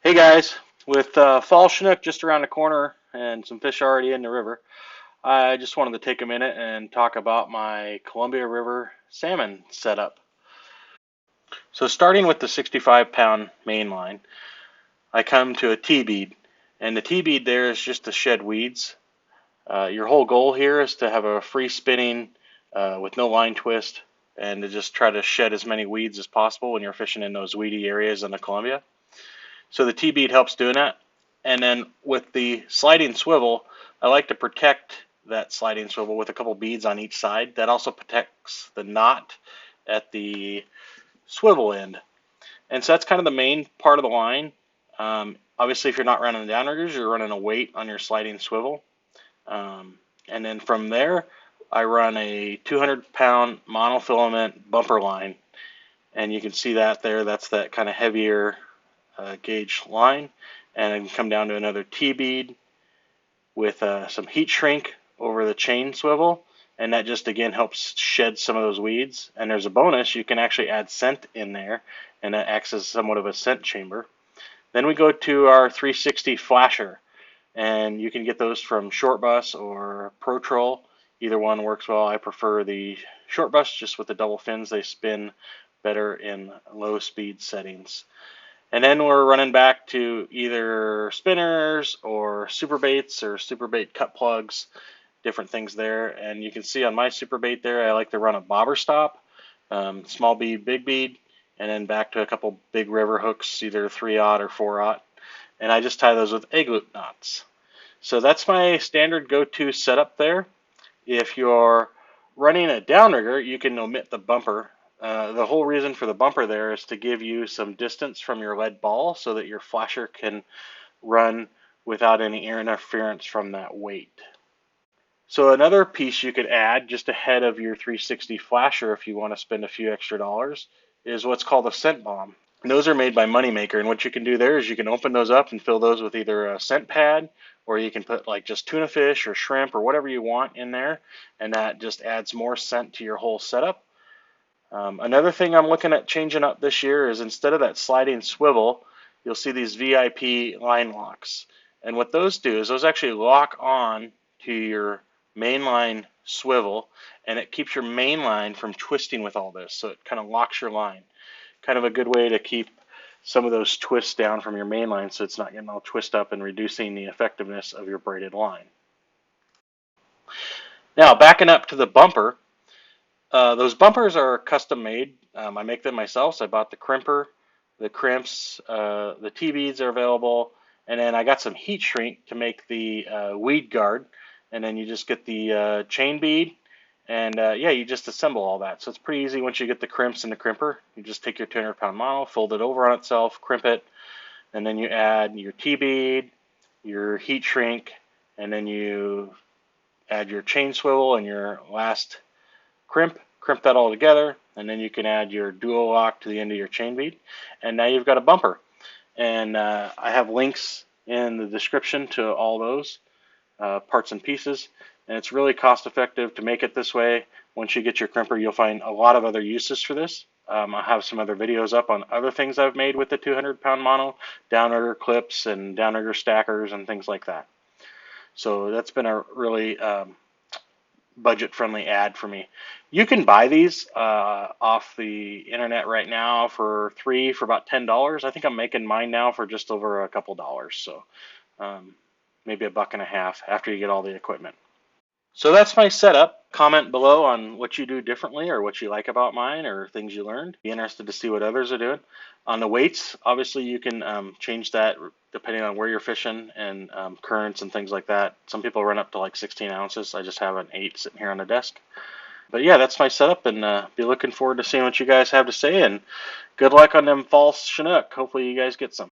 Hey guys, with fall Chinook just around the corner and some fish already in the river, I just wanted to take a minute and talk about my Columbia River salmon setup. So starting with the 65-pound main line, I come to a T-bead, and the T-bead there is just to shed weeds. Your whole goal here is to have a free spinning with no line twist and to just try to shed as many weeds as possible when you're fishing in those weedy areas in the Columbia. So the T-bead helps doing that. And then with the sliding swivel, I like to protect that sliding swivel with a couple beads on each side. That also protects the knot at the swivel end. And so that's kind of the main part of the line. Obviously, if you're not running downriggers, you're running a weight on your sliding swivel. And then from there, I run a 200-pound monofilament bumper line. And you can see that there. That's that kind of heavier gauge line, and I can come down to another T-bead with some heat shrink over the chain swivel, and that just again helps shed some of those weeds. And there's a bonus, you can actually add scent in there, and that acts as somewhat of a scent chamber. Then we go to our 360 flasher, and you can get those from Short Bus or Pro Troll. Either one works well. I prefer the Short Bus just with the double fins. They spin better in low speed settings. And then we're running back to either spinners or Superbaits or Superbait cut plugs, different things there. And you can see on my Superbait there, I like to run a bobber stop, small bead, big bead, and then back to a couple big river hooks, either 3/0 or 4/0. And I just tie those with egg loop knots. So that's my standard go-to setup there. If you're running a downrigger, you can omit the bumper. The whole reason for the bumper there is to give you some distance from your lead ball so that your flasher can run without any air interference from that weight. So another piece you could add just ahead of your 360 flasher if you want to spend a few extra dollars is what's called a scent bomb. And those are made by Moneymaker, and what you can do there is you can open those up and fill those with either a scent pad, or you can put like just tuna fish or shrimp or whatever you want in there, and that just adds more scent to your whole setup. Another thing I'm looking at changing up this year is instead of that sliding swivel, you'll see these VIP line locks. And what those do is those actually lock on to your mainline swivel, and it keeps your main line from twisting with all this. So it kind of locks your line. Kind of a good way to keep some of those twists down from your main line so it's not getting all twisted up and reducing the effectiveness of your braided line. Now, backing up to the bumper, those bumpers are custom made. I make them myself. So I bought the Crimper, the Crimps, the T-beads are available, and then I got some heat shrink to make the weed guard. And then you just get the chain bead, and yeah, you just assemble all that. So it's pretty easy once you get the Crimps and the Crimper. You just take your 200-pound mono, fold it over on itself, crimp it, and then you add your T-bead, your heat shrink, and then you add your chain swivel and your last crimp that all together, and then you can add your Duolock to the end of your chain bead, and now you've got a bumper. And I have links in the description to all those parts and pieces, and it's really cost effective to make it this way. Once you get your crimper, you'll find a lot of other uses for this. I have some other videos up on other things I've made with the 200-pound mono, downrigger clips and downrigger stackers and things like that. So that's been a really budget-friendly ad for me. You can buy these off the internet right now for about $10. I think I'm making mine now for just over a couple dollars, so maybe $1.50 after you get all the equipment. So that's my setup. Comment below on what you do differently or what you like about mine or things you learned. Be interested to see what others are doing. On the weights, obviously you can change that depending on where you're fishing and currents and things like that. Some people run up to like 16 ounces. I just have an 8 sitting here on the desk. But yeah, that's my setup, and be looking forward to seeing what you guys have to say, and good luck on them fall Chinook. Hopefully you guys get some.